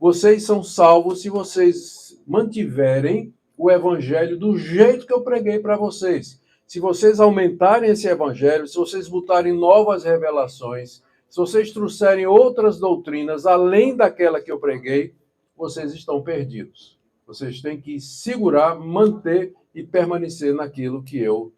Vocês são salvos se vocês mantiverem o evangelho do jeito que eu preguei para vocês. Se vocês aumentarem esse evangelho, se vocês botarem novas revelações, se vocês trouxerem outras doutrinas além daquela que eu preguei, vocês estão perdidos. Vocês têm que segurar, manter e permanecer naquilo que eu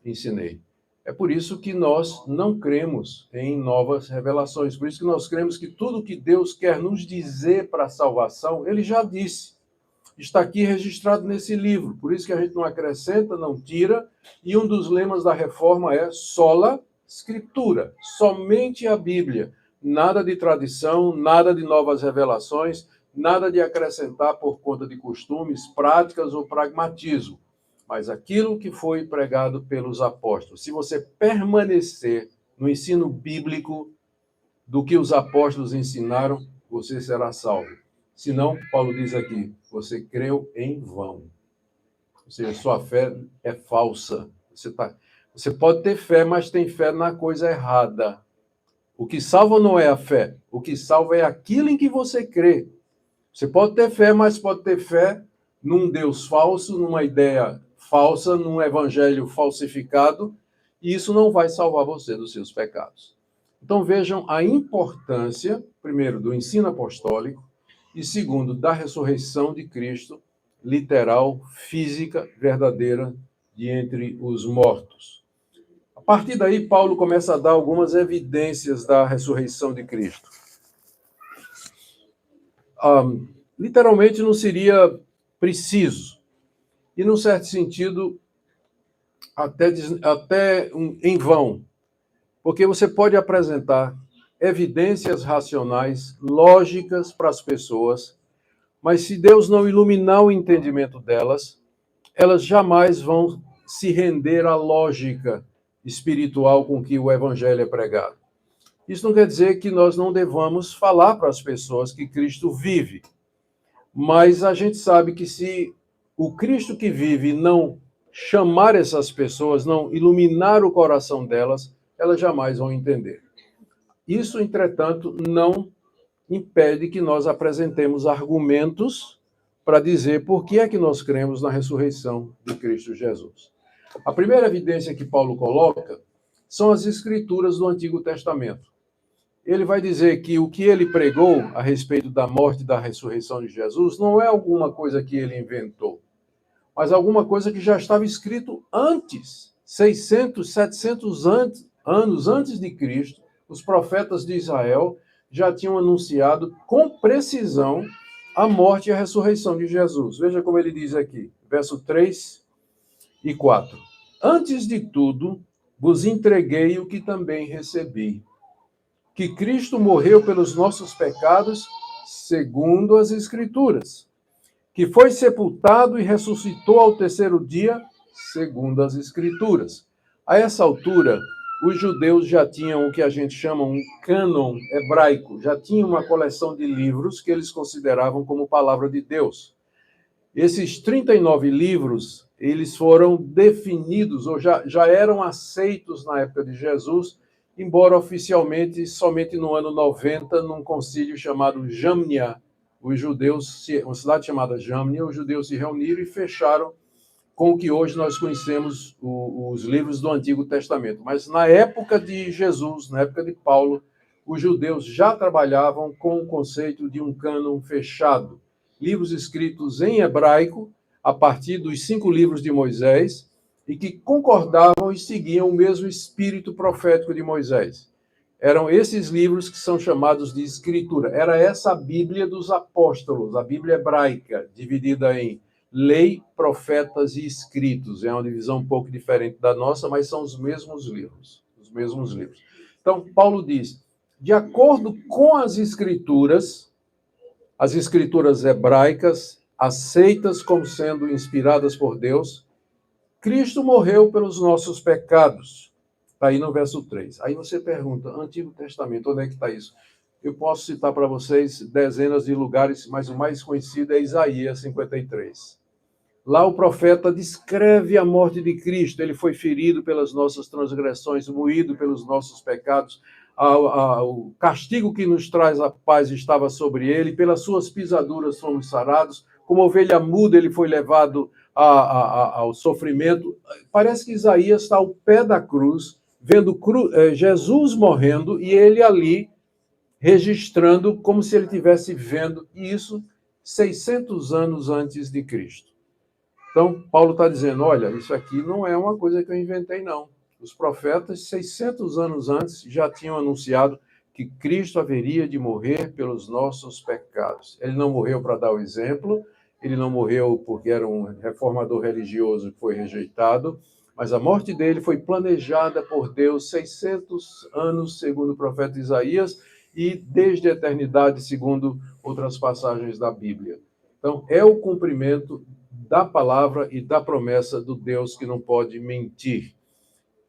ensinei. É por isso que nós não cremos em novas revelações. Por isso que nós cremos que tudo que Deus quer nos dizer para a salvação, ele já disse. Está aqui registrado nesse livro. Por isso que a gente não acrescenta, não tira. E um dos lemas da reforma é sola Escritura, somente a Bíblia. Nada de tradição, nada de novas revelações, nada de acrescentar por conta de costumes, práticas ou pragmatismo. Mas aquilo que foi pregado pelos apóstolos. Se você permanecer no ensino bíblico do que os apóstolos ensinaram, você será salvo. Senão, Paulo diz aqui, você creu em vão. Ou seja, sua fé é falsa. Você pode ter fé, mas tem fé na coisa errada. O que salva não é a fé. O que salva é aquilo em que você crê. Você pode ter fé, mas pode ter fé num Deus falso, numa ideia falsa, num evangelho falsificado, e isso não vai salvar você dos seus pecados. Então vejam a importância, primeiro, do ensino apostólico, e segundo, da ressurreição de Cristo, literal, física, verdadeira, de entre os mortos. A partir daí, Paulo começa a dar algumas evidências da ressurreição de Cristo. Literalmente não seria preciso, e num certo sentido, até em vão, porque você pode apresentar evidências racionais, lógicas para as pessoas, mas se Deus não iluminar o entendimento delas, elas jamais vão se render à lógica espiritual com que o evangelho é pregado. Isso não quer dizer que nós não devamos falar para as pessoas que Cristo vive, mas a gente sabe que se o Cristo que vive não chamar essas pessoas, não iluminar o coração delas, elas jamais vão entender. Isso, entretanto, não impede que nós apresentemos argumentos para dizer por que é que nós cremos na ressurreição de Cristo Jesus. A primeira evidência que Paulo coloca são as Escrituras do Antigo Testamento. Ele vai dizer que o que ele pregou a respeito da morte e da ressurreição de Jesus não é alguma coisa que ele inventou, mas alguma coisa que já estava escrito antes, 600, 700 anos antes de Cristo. Os profetas de Israel já tinham anunciado com precisão a morte e a ressurreição de Jesus. Veja como ele diz aqui, verso 3 e 4. Antes de tudo, vos entreguei o que também recebi, que Cristo morreu pelos nossos pecados, segundo as Escrituras, que foi sepultado e ressuscitou ao terceiro dia, segundo as Escrituras. A essa altura, os judeus já tinham o que a gente chama um cânon hebraico, já tinham uma coleção de livros que eles consideravam como palavra de Deus. Esses 39 livros, eles foram definidos, ou já eram aceitos na época de Jesus, embora oficialmente somente no ano 90, num concílio chamado Jamnia, os judeus, uma cidade chamada Jamnia, os judeus se reuniram e fecharam com o que hoje nós conhecemos os livros do Antigo Testamento. Mas na época de Jesus, na época de Paulo, os judeus já trabalhavam com o conceito de um cânon fechado. Livros escritos em hebraico, a partir dos 5 livros de Moisés, e que concordavam e seguiam o mesmo espírito profético de Moisés. Eram esses livros que são chamados de Escritura. Era essa a Bíblia dos apóstolos, a Bíblia hebraica, dividida em lei, profetas e escritos. É uma divisão um pouco diferente da nossa, mas são os mesmos livros. Os mesmos livros. Então, Paulo diz, de acordo com as Escrituras hebraicas, aceitas como sendo inspiradas por Deus, Cristo morreu pelos nossos pecados. Está aí no verso 3. Aí você pergunta, Antigo Testamento, onde é que está isso? Eu posso citar para vocês dezenas de lugares, mas o mais conhecido é Isaías 53. Lá o profeta descreve a morte de Cristo. Ele foi ferido pelas nossas transgressões, moído pelos nossos pecados. o castigo que nos traz a paz estava sobre ele, pelas suas pisaduras fomos sarados, como ovelha muda ele foi levado ao sofrimento. Parece que Isaías está ao pé da cruz, vendo Jesus morrendo e ele ali registrando como se ele estivesse vendo isso 600 anos antes de Cristo. Então, Paulo está dizendo, olha, isso aqui não é uma coisa que eu inventei, não. Os profetas, 600 anos antes, já tinham anunciado que Cristo haveria de morrer pelos nossos pecados. Ele não morreu para dar o exemplo, ele não morreu porque era um reformador religioso que foi rejeitado, mas a morte dele foi planejada por Deus 600 anos, segundo o profeta Isaías, e desde a eternidade, segundo outras passagens da Bíblia. Então, é o cumprimento da palavra e da promessa do Deus que não pode mentir.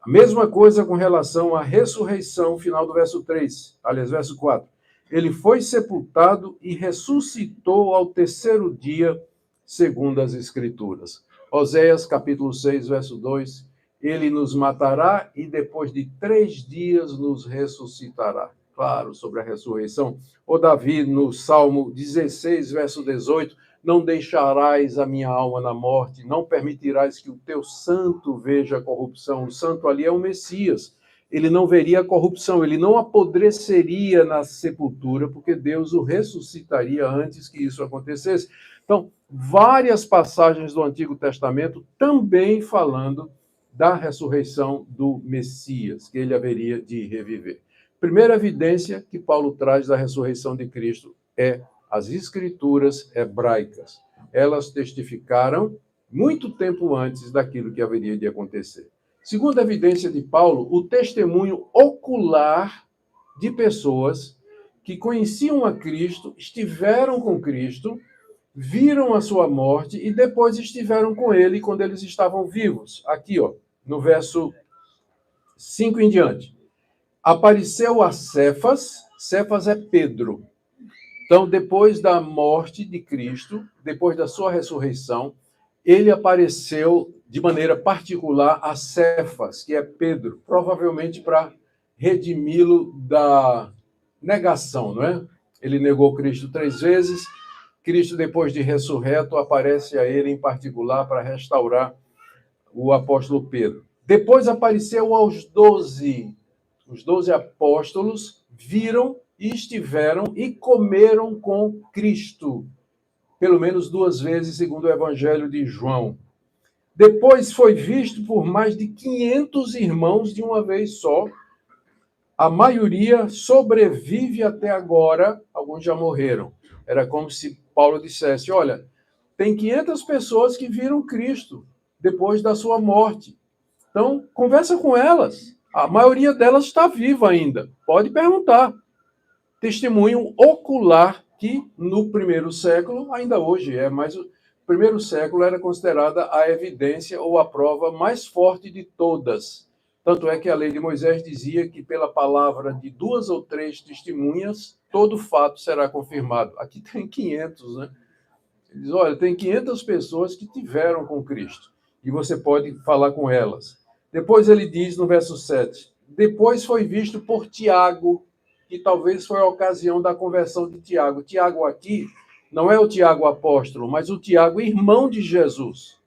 A mesma coisa com relação à ressurreição, final do verso 3, aliás, verso 4. Ele foi sepultado e ressuscitou ao terceiro dia, segundo as Escrituras. Oséias, capítulo 6, verso 2. Ele nos matará e depois de 3 dias nos ressuscitará. Claro, sobre a ressurreição. O Davi, no Salmo 16, verso 18, não deixarás a minha alma na morte, não permitirás que o teu santo veja a corrupção. O santo ali é o Messias. Ele não veria a corrupção, ele não apodreceria na sepultura, porque Deus o ressuscitaria antes que isso acontecesse. Então, várias passagens do Antigo Testamento também falando da ressurreição do Messias, que ele haveria de reviver. Primeira evidência que Paulo traz da ressurreição de Cristo é as Escrituras hebraicas. Elas testificaram muito tempo antes daquilo que haveria de acontecer. Segunda evidência de Paulo, o testemunho ocular de pessoas que conheciam a Cristo, estiveram com Cristo, viram a sua morte e depois estiveram com ele quando eles estavam vivos. Aqui, ó, no verso 5 em diante. Apareceu a Cefas, Cefas é Pedro. Então, depois da morte de Cristo, depois da sua ressurreição, ele apareceu de maneira particular a Cefas, que é Pedro, provavelmente para redimi-lo da negação, não é? Ele negou Cristo 3 vezes, Cristo, depois de ressurreto, aparece a ele em particular para restaurar o apóstolo Pedro. Depois apareceu aos 12. Os 12 apóstolos viram e estiveram e comeram com Cristo, pelo menos 2 vezes, segundo o Evangelho de João. Depois foi visto por mais de 500 irmãos de uma vez só. A maioria sobrevive até agora, alguns já morreram. Era como se Paulo dissesse, olha, tem 500 pessoas que viram Cristo depois da sua morte. Então, conversa com elas. A maioria delas está viva ainda. Pode perguntar. Testemunho ocular que no primeiro século, ainda hoje é, mas o primeiro século era considerada a evidência ou a prova mais forte de todas. Tanto é que a lei de Moisés dizia que pela palavra de 2 ou 3 testemunhas, todo fato será confirmado. Aqui tem 500, né? Ele diz, olha, tem 500 pessoas que tiveram com Cristo e você pode falar com elas. Depois ele diz no verso 7, depois foi visto por Tiago, que talvez foi a ocasião da conversão de Tiago. Tiago aqui não é o Tiago apóstolo, mas o Tiago irmão de Jesus,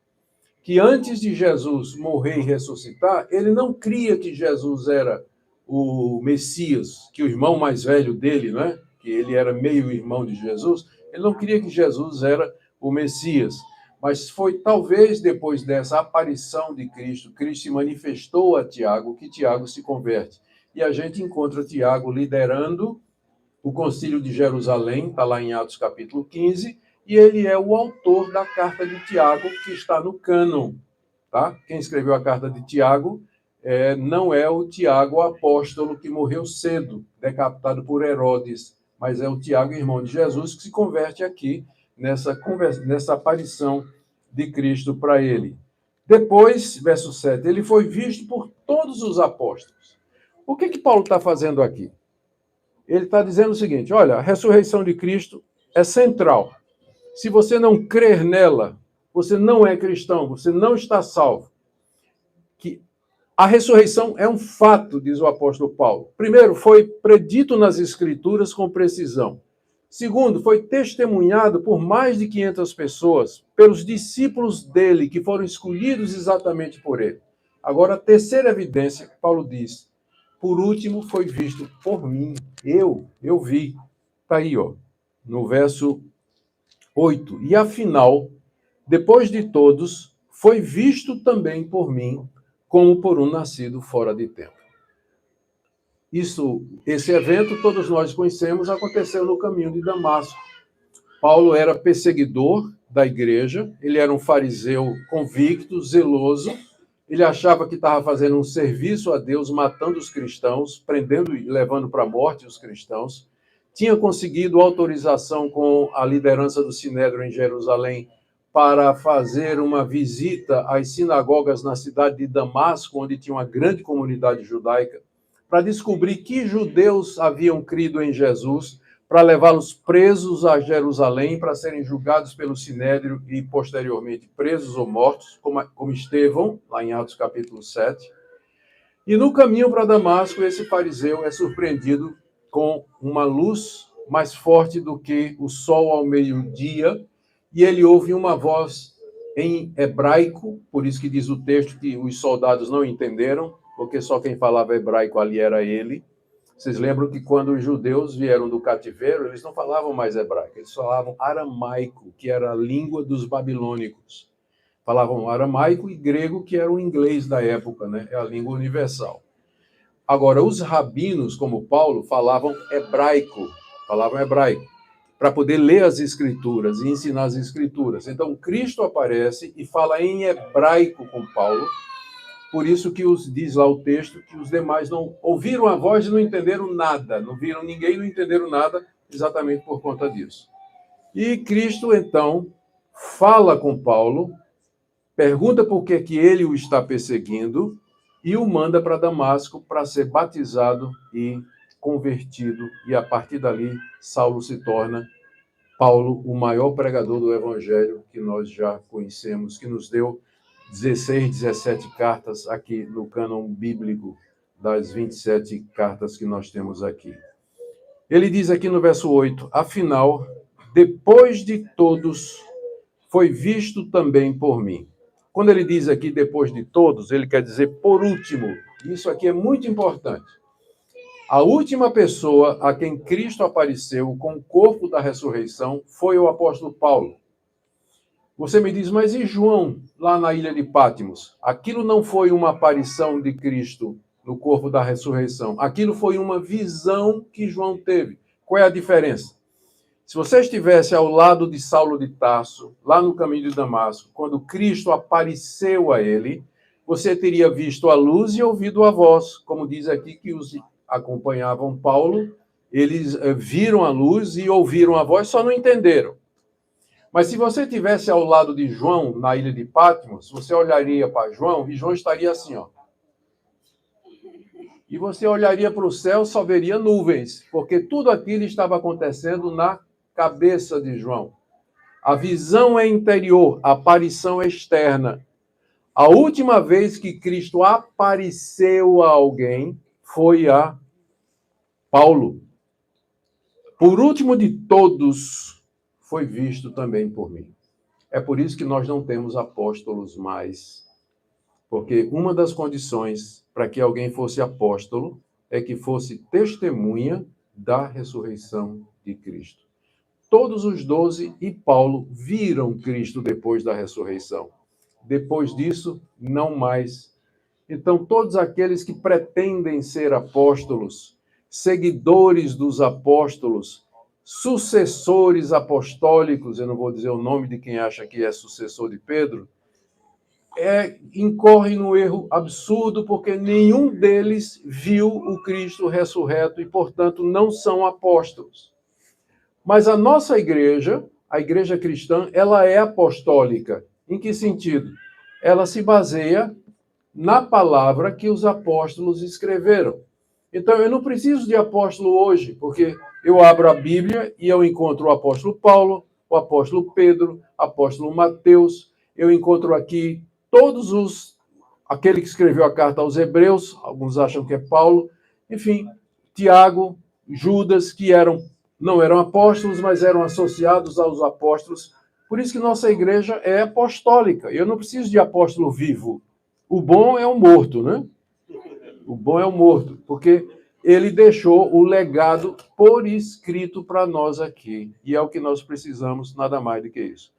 que antes de Jesus morrer e ressuscitar, ele não cria que Jesus era o Messias, que o irmão mais velho dele, né? Que ele era meio irmão de Jesus, ele não cria que Jesus era o Messias. Mas foi talvez depois dessa aparição de Cristo, Cristo se manifestou a Tiago, que Tiago se converte. E a gente encontra Tiago liderando o Concílio de Jerusalém, está lá em Atos capítulo 15, e ele é o autor da carta de Tiago, que está no cânon. Tá? Quem escreveu a carta de Tiago não é o Tiago apóstolo que morreu cedo, decapitado por Herodes, mas é o Tiago, irmão de Jesus, que se converte aqui nessa aparição de Cristo para ele. Depois, verso 7, ele foi visto por todos os apóstolos. O que Paulo está fazendo aqui? Ele está dizendo o seguinte, olha, a ressurreição de Cristo é central. Se você não crer nela, você não é cristão, você não está salvo. Que A ressurreição é um fato, diz o apóstolo Paulo. Primeiro, foi predito nas Escrituras com precisão. Segundo, foi testemunhado por mais de 500 pessoas, pelos discípulos dele, que foram escolhidos exatamente por ele. Agora, a terceira evidência, Paulo diz, por último, foi visto por mim. Eu vi. Está aí, ó, no verso 8. E afinal, depois de todos, foi visto também por mim, como por um nascido fora de tempo. Esse evento, todos nós conhecemos, aconteceu no caminho de Damasco. Paulo era perseguidor da igreja, ele era um fariseu convicto, zeloso, ele achava que estava fazendo um serviço a Deus, matando os cristãos, prendendo e levando para a morte os cristãos, tinha conseguido autorização com a liderança do Sinédrio em Jerusalém para fazer uma visita às sinagogas na cidade de Damasco, onde tinha uma grande comunidade judaica, para descobrir que judeus haviam crido em Jesus, para levá-los presos a Jerusalém, para serem julgados pelo Sinédrio e, posteriormente, presos ou mortos, como Estevão, lá em Atos capítulo 7. E no caminho para Damasco, esse fariseu é surpreendido com uma luz mais forte do que o sol ao meio-dia, e ele ouve uma voz em hebraico, por isso que diz o texto que os soldados não entenderam, porque só quem falava hebraico ali era ele. Vocês lembram que quando os judeus vieram do cativeiro, eles não falavam mais hebraico, eles falavam aramaico, que era a língua dos babilônicos. Falavam aramaico e grego, que era o inglês da época, né? É a língua universal. Agora, os rabinos, como Paulo, falavam hebraico, para poder ler as escrituras e ensinar as escrituras. Então, Cristo aparece e fala em hebraico com Paulo, por isso que diz lá o texto que os demais não ouviram a voz e não entenderam nada, não viram ninguém, não entenderam nada, exatamente por conta disso. E Cristo, então, fala com Paulo, pergunta por que ele o está perseguindo e o manda para Damasco para ser batizado e convertido. E a partir dali, Saulo se torna, Paulo, o maior pregador do evangelho que nós já conhecemos, que nos deu 16, 17 cartas aqui no cânon bíblico, das 27 cartas que nós temos aqui. Ele diz aqui no verso 8, afinal, depois de todos, foi visto também por mim. Quando ele diz aqui depois de todos, ele quer dizer por último. Isso aqui é muito importante. A última pessoa a quem Cristo apareceu com o corpo da ressurreição foi o apóstolo Paulo. Você me diz, mas e João, lá na ilha de Pátimos? Aquilo não foi uma aparição de Cristo no corpo da ressurreição. Aquilo foi uma visão que João teve. Qual é a diferença? Se você estivesse ao lado de Saulo de Tarso, lá no caminho de Damasco, quando Cristo apareceu a ele, você teria visto a luz e ouvido a voz. Como diz aqui que os acompanhavam Paulo, eles viram a luz e ouviram a voz, só não entenderam. Mas se você estivesse ao lado de João, na ilha de Patmos, você olharia para João e João estaria assim, ó. E você olharia para o céu, só veria nuvens, porque tudo aquilo estava acontecendo na cabeça de João. A visão é interior, a aparição é externa. A última vez que Cristo apareceu a alguém foi a Paulo. Por último de todos, foi visto também por mim. É por isso que nós não temos apóstolos mais. Porque uma das condições para que alguém fosse apóstolo é que fosse testemunha da ressurreição de Cristo. Todos os 12 e Paulo viram Cristo depois da ressurreição. Depois disso, não mais. Então, todos aqueles que pretendem ser apóstolos, seguidores dos apóstolos, sucessores apostólicos, eu não vou dizer o nome de quem acha que é sucessor de Pedro, incorrem no erro absurdo, porque nenhum deles viu o Cristo ressurreto e, portanto, não são apóstolos. Mas a nossa igreja, a igreja cristã, ela é apostólica. Em que sentido? Ela se baseia na palavra que os apóstolos escreveram. Então, eu não preciso de apóstolo hoje, porque eu abro a Bíblia e eu encontro o apóstolo Paulo, o apóstolo Pedro, o apóstolo Mateus, eu encontro aqui todos os aquele que escreveu a carta aos Hebreus, alguns acham que é Paulo, enfim, Tiago, Judas, que não eram apóstolos, mas eram associados aos apóstolos. Por isso que nossa igreja é apostólica. Eu não preciso de apóstolo vivo. O bom é o morto, né? O bom é o morto, porque ele deixou o legado por escrito para nós aqui. E é o que nós precisamos, nada mais do que isso.